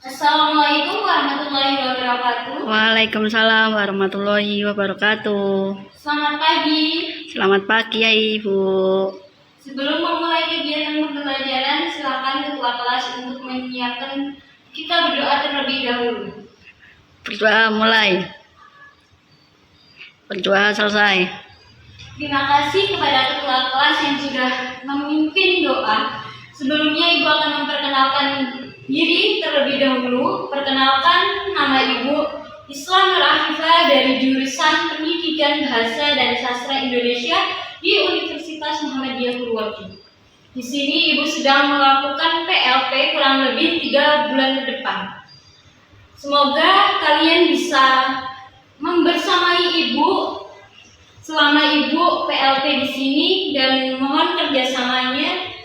Assalamualaikum warahmatullahi wabarakatuh. Waalaikumsalam warahmatullahi wabarakatuh. Selamat pagi. Selamat pagi ya Ibu. Sebelum memulai kegiatan pembelajaran, silakan ketua kelas untuk menyiapkan kita berdoa terlebih dahulu. Berdoa mulai. Berdoa selesai. Terima kasih kepada ketua kelas yang sudah memimpin doa. Sebelumnya Ibu akan memperkenalkan diri terlebih dahulu. Perkenalkan, nama Ibu Islam Nur Afifah dari jurusan Pendidikan Bahasa dan Sastra Indonesia di Universitas Muhammadiyah Purworejo. Di sini Ibu sedang melakukan PLP kurang lebih 3 bulan ke depan. Semoga kalian bisa membersamai Ibu selama Ibu PLP di sini dan mohon kerjasamanya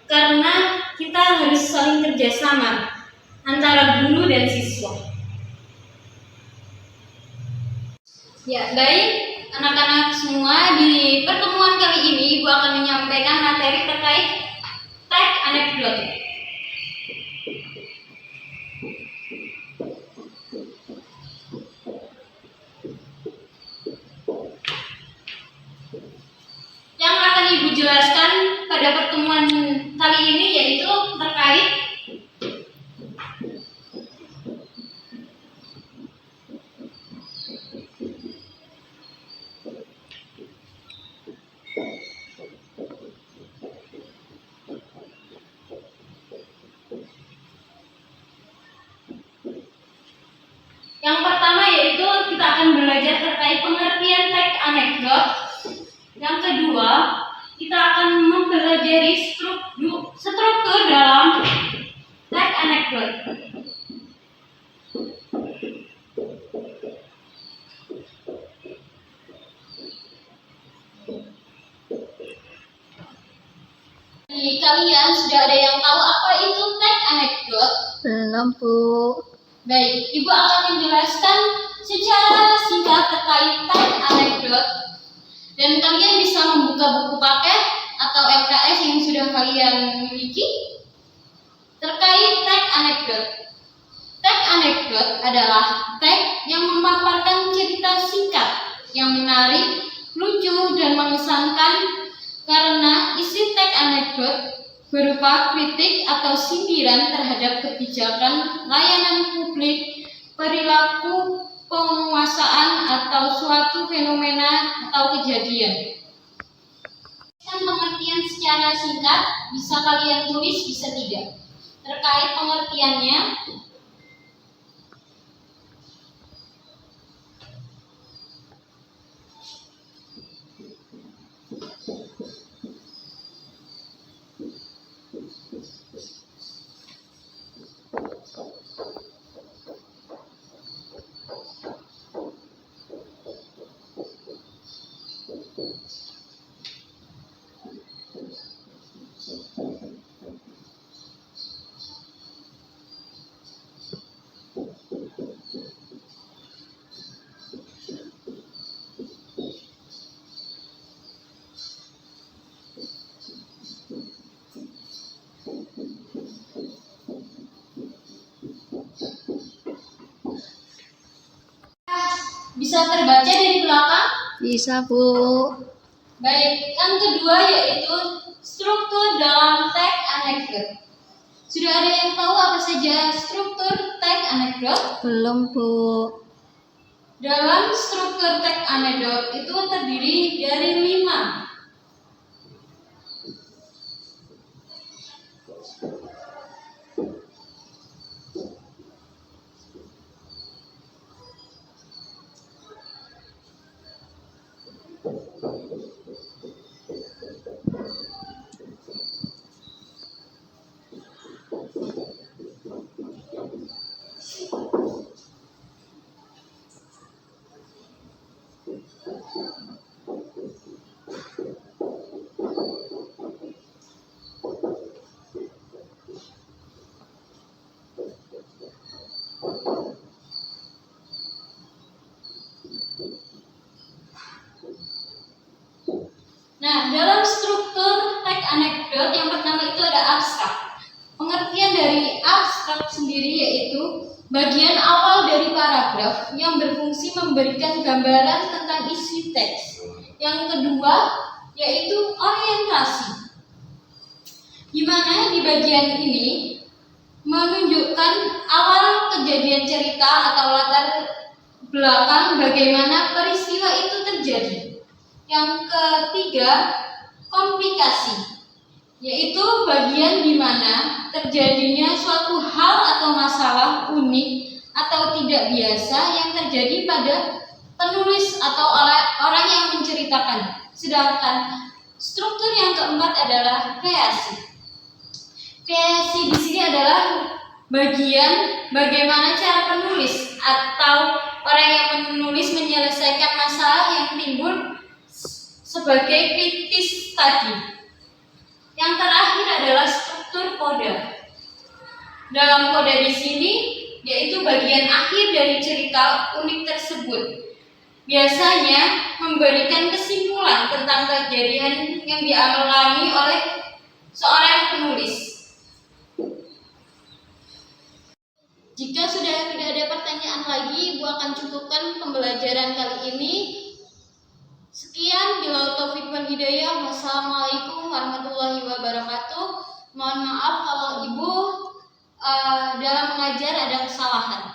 karena kita harus saling kerjasama antara guru dan siswa. Ya, baik anak-anak semua, di pertemuan kali ini Ibu akan menyampaikan materi terkait tag anekdot. Yang akan Ibu jelaskan pada pertemuan kali ini yaitu terkait yang pertama yaitu kita akan belajar terkait pengertian tag anekdot. Yang kedua, kita akan mempelajari struktur dalam tag anekdot. Kalian sudah ada yang tahu apa itu tag anekdot? Belum Bu. Baik, Ibu akan menjelaskan secara singkat terkait tag anekdot. Dan kalian bisa membuka buku paket atau LKS yang sudah kalian miliki terkait tag anekdot. Tag anekdot adalah tag yang memaparkan cerita singkat yang menarik, lucu, dan mengesankan karena isi tag anekdot berupa kritik atau sindiran terhadap kebijakan layanan publik, perilaku penguasaan atau suatu fenomena atau kejadian. Pengertian secara singkat bisa kalian tulis, bisa tidak. Terkait pengertiannya, bisa terbaca dari belakang? Bisa Bu. Baik, yang kedua yaitu struktur dalam tag anekdot. Sudah ada yang tahu apa saja struktur tag anekdot? Belum Bu. Dalam struktur tag anekdot itu terdiri dari 5. bagian awal dari paragraf yang berfungsi memberikan gambaran tentang isi teks. Yang kedua yaitu orientasi, di mana di bagian ini menunjukkan awal kejadian cerita atau latar belakang bagaimana peristiwa itu terjadi. Yang ketiga, komplikasi, yaitu bagian di mana terjadinya suatu hal atau masalah unik atau tidak biasa yang terjadi pada penulis atau orang yang menceritakan. Sedangkan struktur yang keempat adalah kreasi. Kreasi di sini adalah bagian bagaimana cara penulis atau orang yang menulis menyelesaikan masalah yang timbul sebagai kritis tadi. Yang terakhir adalah struktur koda. Dalam koda di sini yaitu bagian akhir dari cerita unik tersebut. Biasanya memberikan kesimpulan tentang kejadian yang dialami oleh seorang penulis. Jika sudah tidak ada pertanyaan lagi, Ibu akan cukupkan pembelajaran kali ini. Sekian, bila taufik wal hidayah. Wassalamualaikum warahmatullahi wabarakatuh. Mohon maaf kalau Ibu dalam mengajar ada kesalahan.